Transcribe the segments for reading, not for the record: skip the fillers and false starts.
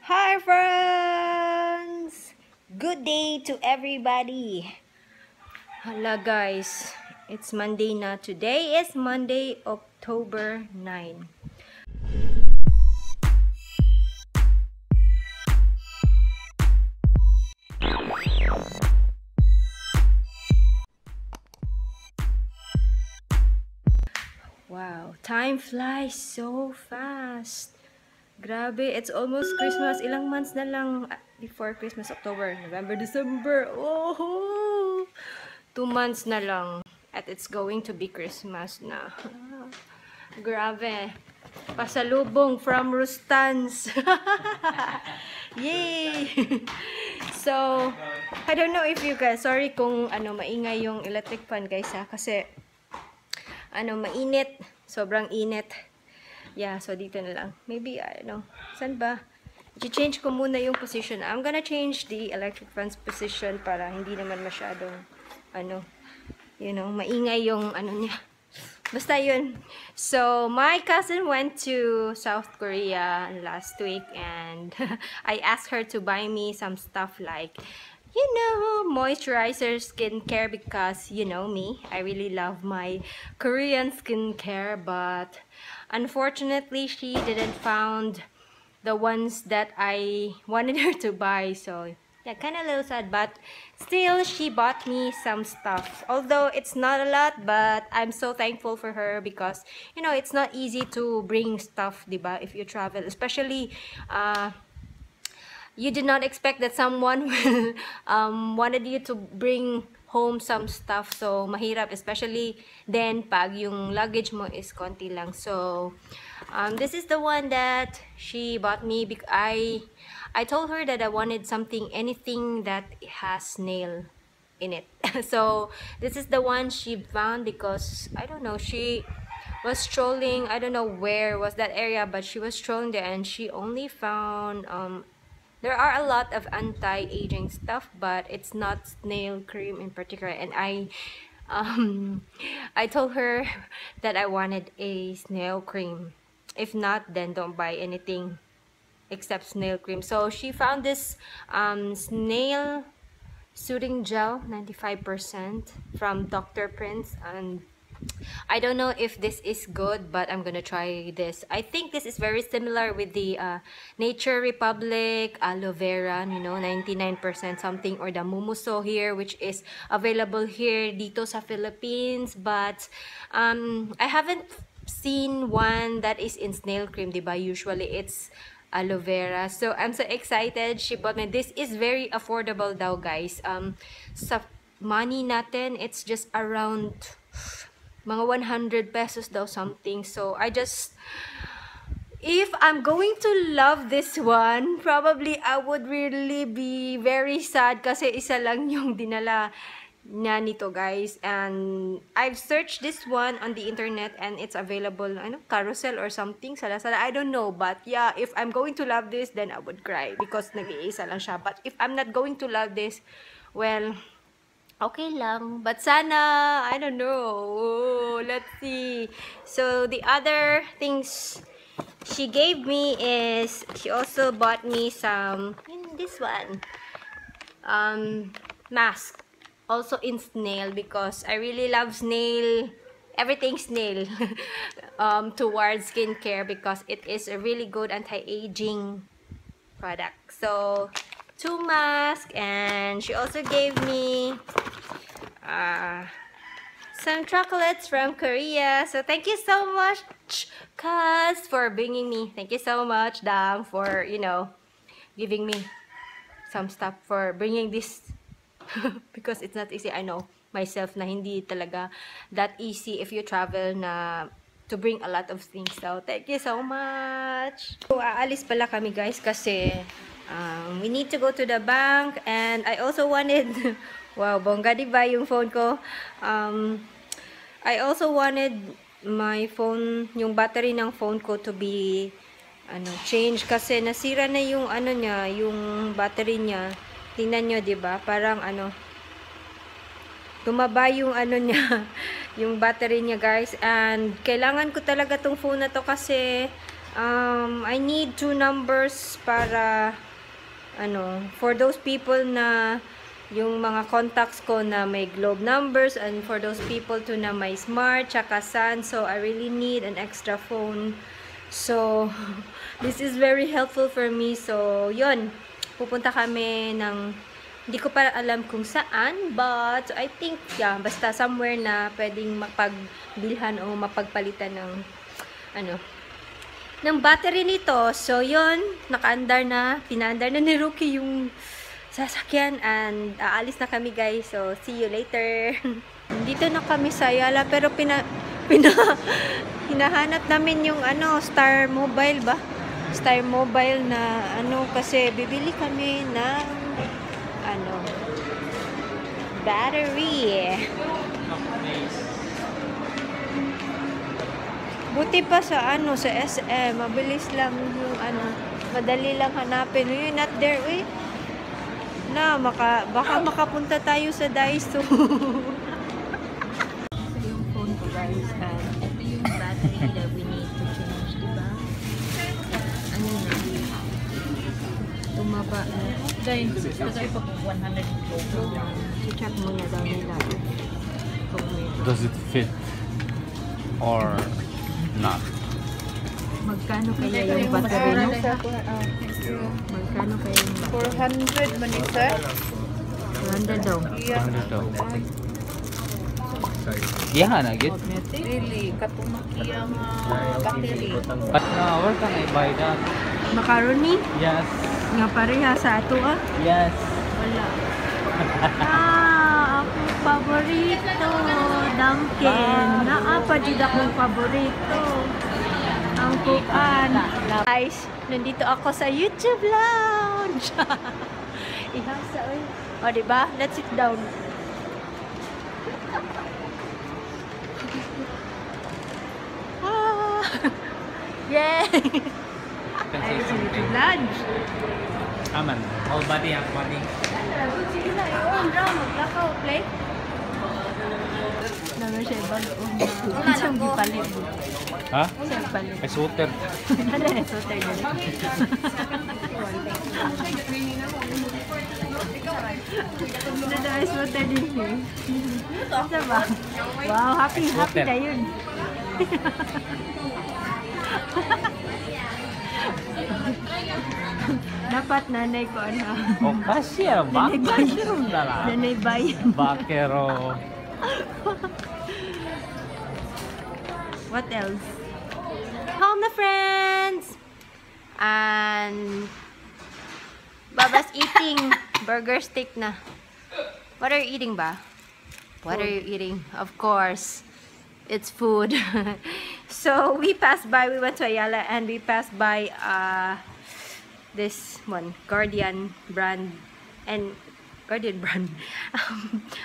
Hi friends! Good day to everybody! Hala guys, it's Monday na. Today is Monday, October 9. Wow, time flies so fast. Grabe, it's almost Christmas. Ilang months na lang before Christmas, October, November, December. Oh, 2 months na lang. At it's going to be Christmas na. Grabe. Pasalubong from Rustans. Yay! So, I don't know if you guys, sorry kung maingay yung electric fan guys ha. Kasi, mainit. Sobrang init. Yeah, so dito na lang. Maybe, I don't know. Saan ba? I-change ko muna yung position. I'm gonna change the electric fan's position para hindi naman masyadong, maingay yung niya. Basta yun. So, my cousin went to South Korea last week and I asked her to buy me some stuff like, moisturizer, skincare because, you know me, I really love my Korean skincare, but unfortunately, she didn't found the ones that I wanted her to buy, so yeah, kind of a little sad, but still, she bought me some stuff. Although it's not a lot, but I'm so thankful for her because, it's not easy to bring stuff, diba, if you travel, especially, you did not expect that someone will wanted you to bring home some stuff, so mahirap, especially then pag yung luggage mo is konti lang. So this is the one that she bought me because I told her that I wanted anything that has snail in it. So this is the one she found because I don't know, she was strolling, I don't know where was that area, but she was strolling there and she only found there are a lot of anti-aging stuff, but it's not snail cream in particular. And I told her that I wanted a snail cream. If not, then don't buy anything except snail cream. So she found this snail soothing gel, 95% from Dr. Prince, and I don't know if this is good, but I'm gonna try this. I think this is very similar with the Nature Republic aloe vera, 99% something, or the Mumuso here, which is available here dito sa Philippines. But I haven't seen one that is in snail cream, diba? Usually it's aloe vera. So I'm so excited. She bought me. This is very affordable daw, guys. Sa money natin, it's just around mga 100 pesos daw something. So if I'm going to love this one, probably I would really be very sad kasi isa lang yung dinala na nito, guys. And I've searched this one on the internet and it's available, Carousel or something, sa Lazada, I don't know. But yeah, if I'm going to love this, then I would cry because nag-iisa lang siya. But if I'm not going to love this, well, okay lang. But sana, I don't know. Let's see. So, the other things she gave me is, she also bought me some, this one, mask. Also in snail because I really love snail, everything snail, towards skincare because it is a really good anti-aging product. So, 2 masks, and she also gave me some chocolates from Korea. So thank you so much, Kaz, for bringing me. Thank you so much, Dang, for giving me some stuff, for bringing this because it's not easy. I know myself na hindi talaga that easy if you travel na to bring a lot of things. So thank you so much. So aalis pala kami, guys, kasi we need to go to the bank, and I also wanted wow, bongga diba yung phone ko. I also wanted my phone, yung battery ng phone ko to be change kasi nasira na yung niya, yung battery niya. Tingnan nyo, diba? Parang tumaba yung niya, yung battery niya, guys. And kailangan ko talaga tong phone na to kasi I need 2 numbers para for those people na yung mga contacts ko na may globe numbers, and for those people to na may smart tsaka sun. So I really need an extra phone. So this is very helpful for me. So yun, pupunta kami ng, hindi ko pa alam kung saan, but I think yeah, basta somewhere na pwedeng mapagbilhan o mapagpalitan ng ng battery nito. So yun, nakaandar na, pinaandar na ni Rookie yung sasakyan, and aalis na kami guys. So see you later. Dito na kami sa Ayala, pero hinahanap namin yung Star Mobile ba? Star Mobile na kasi bibili kami ng battery. Buti pa sa sa SM, mabilis lang yung madali lang hanapin. You're not there, na baka makapunta tayo sa Daiso. Ito yung phone ko guys, and ito yung battery that we need to change, diba? Ano na? Tumaba na. Dahil, kasi ito 100 I-check muna daw nila. Does it fit or not? Magkano kaya yung battery mo? Magkano kaya yung battery? 400 man sir? 400 daw. 400 daw. Yeah, na gid. Really, katumaki ang battery. But where can I buy that? Macaroni? Yes. Nga pareha sa ato Yes. Wala. Akong paborito. Dunkin. Naapa dito akong paborito. Ang kuan. Guys, nandito ako sa YouTube Lounge. Ihasa, o, diba? Let's sit down. Yay! Ay, sa YouTube Lounge. Aman. Whole body, half body. Sige na, yun. Maglakaw, play. Naman siya bago. Siyang gipalit. Ha? Siyang palit. Ay, sweater. Ano na, soter na. Ano na, soter din eh. Ano ba? Wow, happy na yun. Dapat nanay ko Oh, kasya. Bakero na lang. Nanay bayan. Bakero. What else? Home na friends! And Baba's eating burger steak na. What are you eating ba? What are you eating? Of course, it's food. So we passed by, we went to Ayala and we passed by this one, Guardian brand.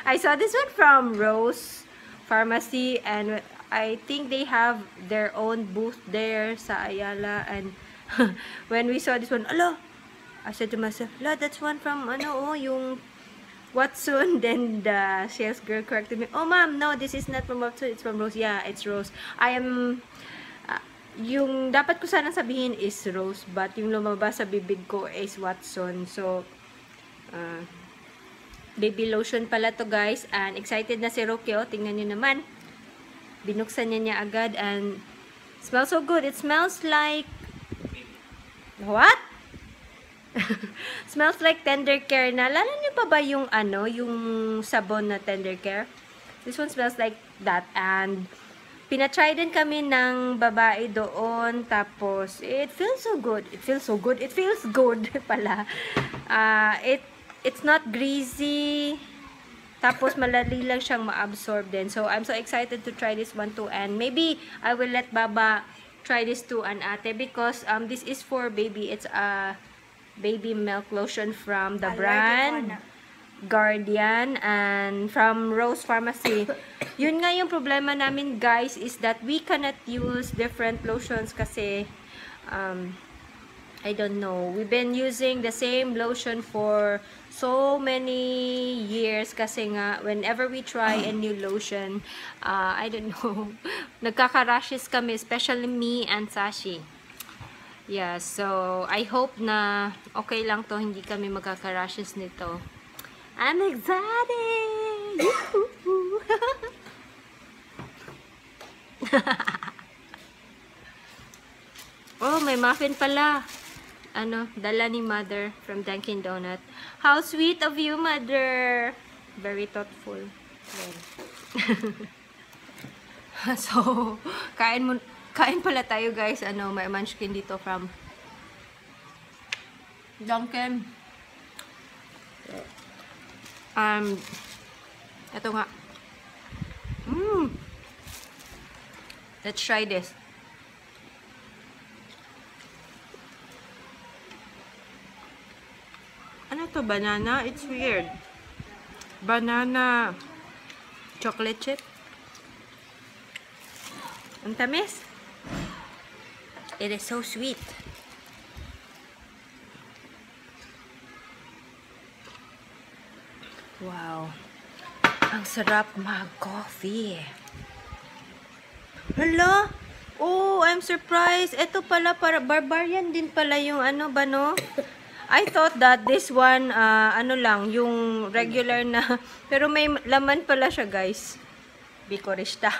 I saw this one from Rose Pharmacy, and I think they have their own booth there sa Ayala. And when we saw this one, ala, I said to myself, la, that's one from yung Watson. Then the sales girl corrected me, oh ma'am, no, this is not from Watson, it's from Rose. Yeah, it's Rose. I am yung dapat ko sanang sabihin is Rose, but yung lumabas sa bibig ko is Watson. So baby lotion pala to guys, and excited na si Roque. Tingnan nyo naman, binuksan niya agad, and smells so good. It smells like what? Smells like Tender Care. Naalala niyo pa ba yung yung sabon na Tender Care? This one smells like that. And pinatry din kami ng babae doon, tapos it feels so good. It feels so good. It feels good pala. It's not greasy. Tapos malali lang siyang ma-absorb din. So I'm so excited to try this one too, and maybe I will let Baba try this too, and ate, because this is for baby. It's a baby milk lotion from the brand Guardian and from Rose Pharmacy. Yun nga yung problema namin guys, is that we cannot use different lotions kasi I don't know, we've been using the same lotion for so many years kasi nga whenever we try a new lotion, I don't know, nagkaka-rashes kami, especially me and Sashi. Yeah, so I hope na okay lang to, hindi kami magkaka-rashes nito. I'm excited! Yoo-hoo! Oh, may muffin pala. Ano, dala ni Mother from Dunkin' Donut. How sweet of you, Mother! Very thoughtful. Well. So, kain pala tayo, guys. Ano, may munchkin dito from Dunkin'. Ito nga. Let's try this. Ano to? Banana? It's weird. Banana chocolate chip. Ang tamis. It is so sweet. Wow. Ang sarap mag-coffee. Hala? Oh, I'm surprised. Ito pala, para barbarian din pala yung ano ba, no? I thought that this one, ano lang, yung regular na, pero may laman pala siya, guys. Bicorista.